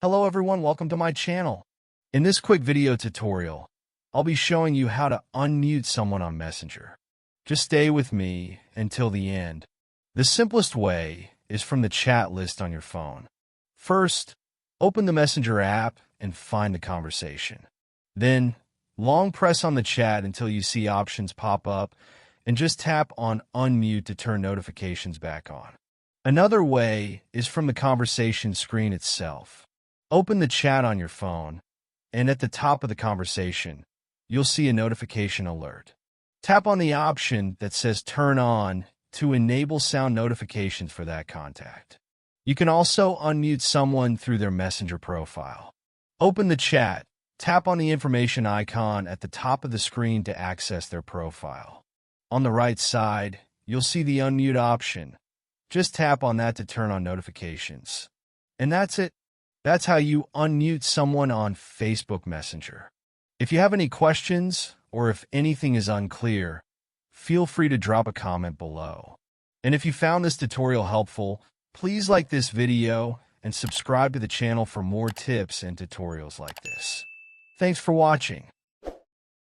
Hello everyone, welcome to my channel. In this quick video tutorial, I'll be showing you how to unmute someone on Messenger. Just stay with me until the end. The simplest way is from the chat list on your phone. First, open the Messenger app and find the conversation. Then, long press on the chat until you see options pop up and just tap on unmute to turn notifications back on. Another way is from the conversation screen itself. Open the chat on your phone, and at the top of the conversation, you'll see a notification alert. Tap on the option that says Turn On to enable sound notifications for that contact. You can also unmute someone through their Messenger profile. Open the chat, tap on the information icon at the top of the screen to access their profile. On the right side, you'll see the unmute option. Just tap on that to turn on notifications. And that's it. That's how you unmute someone on Facebook Messenger. If you have any questions or if anything is unclear, feel free to drop a comment below. And if you found this tutorial helpful, please like this video and subscribe to the channel for more tips and tutorials like this. Thanks for watching.